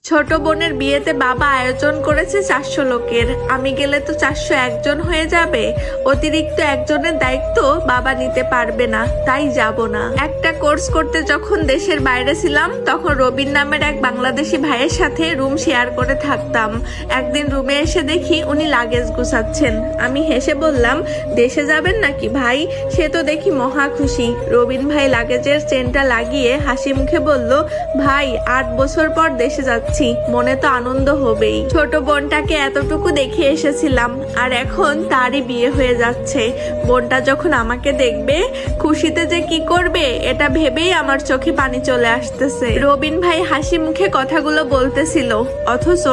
ছোট বোনের বিয়েতে বাবা আয়োজন করেছে 400 লোকের। আমি গেলে তো 401 জন হয়ে যাবে। অতিরিক্ত একজনের দায়িত্ব বাবা নিতে পারবে না, তাই যাব না। একটা কোর্স করতে যখন দেশের বাইরে ছিলাম তখন রবিন নামের এক বাংলাদেশি ভাইয়ের সাথে রুম শেয়ার করে থাকতাম। একদিন রুমে এসে দেখি উনি লাগেজ গুছাচ্ছেন। আমি হেসে বললাম, দেশে যাবেন নাকি ভাই? সে তো দেখি মহা খুশি। রবিন ভাই লাগেজের চেনটা লাগিয়ে হাসি মুখে বলল, ভাই 8 বছর পর দেশে যাচ্ছি, মনে তো আনন্দ হবেই। ছোট বোনটাকে এতটুকু দেখে এসেছিলাম আর এখন তারই বিয়ে হয়ে যাচ্ছে। বোনটা যখন আমাকে দেখবে খুশিতে যে কি করবে এটা ভেবেই আমার চোখে পানি চলে আসতেছে। রবিন ভাই হাসি মুখে কথাগুলো বলতেছিল, অথচ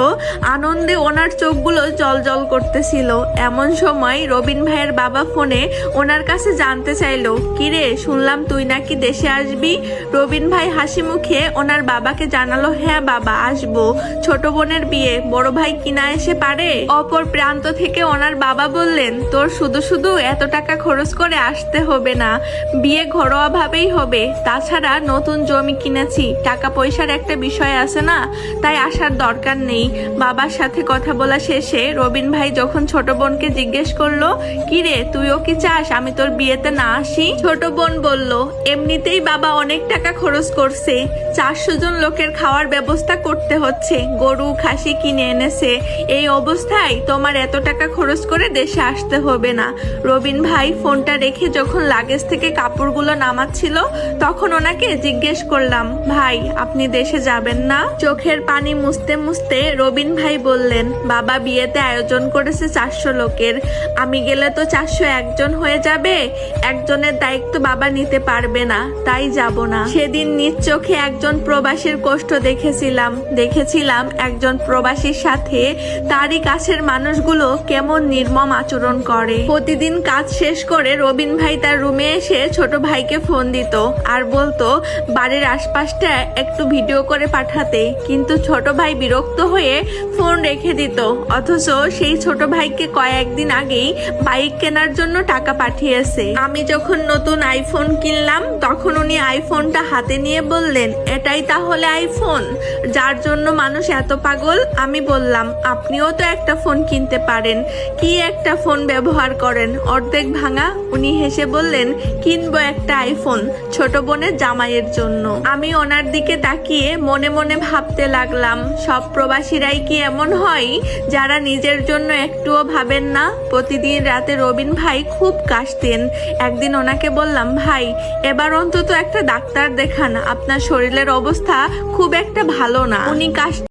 আনন্দে ওনার চোখগুলো জল করতেছিল। এমন সময় রবিন ভাইয়ের বাবা ফোনে ওনার কাছে জানতে চাইলো, কিরে শুনলাম তুই নাকি দেশে আসবি? রবিন ভাই হাসি মুখে ওনার বাবাকে জানালো, হ্যাঁ বাবা আসবো, ছোট বোনের বিয়ে, বড় ভাই কিনা এসে পারে? অপর প্রান্ত থেকে ওনার বাবা বললেন, তোর শুধু এত টাকা খরচ করে আসতে হবে না, বিয়ে ঘরোয়া ভাবেই হবে। তাছাড়া নতুন জমি কিনেছি, টাকা পয়সার একটা বিষয় আছে না, তাই আসার দরকার নেই। বাবার সাথে কথা বলা শেষে রবিন ভাই যখন ছোট বোনকে জিজ্ঞেস করলো, কিরে তুইও কি চাস আমি তোর বিয়েতে না আসি? ছোট বোন বলল, এমনিতেই বাবা অনেক টাকা খরচ করছে, 400 জন লোকের খাওয়ার ব্যবস্থা করতে হচ্ছে, গরু খাসি কিনে এনেছে, এই অবস্থায় তোমার এত টাকা খরচ করে দেশে আসতে হবে না। রবিন ভাই ফোনটা রেখে যখন লাগেজ থেকে কাপড়গুলো নামাচ্ছিল তখন ওনাকে জিজ্ঞেস করলাম, ভাই আপনি দেশে যাবেন না? চোখের পানি মুছতে মুছতে রবিন ভাই বললেন, বাবা বিয়েতে আয়োজন করেছে 400 লোকের, আমি গেলে তো 401 জন হয়ে যাবে। একজনের দায়িত্ব বাবা নিতে পারবে না, তাই যাব না। সেদিন নিজ চোখে একজন প্রবাসীর কষ্ট দেখেছিলাম একজন প্রবাসীর সাথে তারই কাছের মানুষগুলো কেমন নির্মম আচরণ করে। প্রতিদিন কাজ শেষ করে রবিন ভাই তার রুমে এসে ছোট ভাইকে ফোন দিত আর বলতো বাড়ির আশপাশটা একটু ভিডিও করে পাঠাতে, কিন্তু ছোট ভাই বিরক্ত হয়ে ফোন রেখে দিত। অথচ সেই ছোট ভাইকে কয়েকদিন আগেই বাইক কেনার জন্য টাকা পাঠিয়েছে। আমি যখন নতুন আইফোন কিনলাম তখন উনি আইফোনটা হাতে নিয়ে বললেন, এটাই তাহলে আইফোন যার জন্য মানুষ এত পাগল? আমি বললাম, আপনিও তো একটা ফোন কিনতে পারেন, কি একটা ফোন ব্যবহার করেন অর্ধেক ভাঙা? উনি হেসে বললেন, কিনবো একটা আইফোন ছোট বোনের জামাইয়ের জন্য। আমি ওনার দিকে তাকিয়ে মনে মনে ভাবতে লাগলাম, সব প্রবাসীরাই কি এমন হয় যারা নিজের জন্য একটুও ভাবেন না? প্রতিদিন রাতে রবিন ভাই খুব কাশতেন। একদিন ওনাকে বললাম, ভাই এবার অন্তত একটা ডাক্তার দেখান, আপনার শরীরের অবস্থা খুব একটা ভালো না। উনি কাশ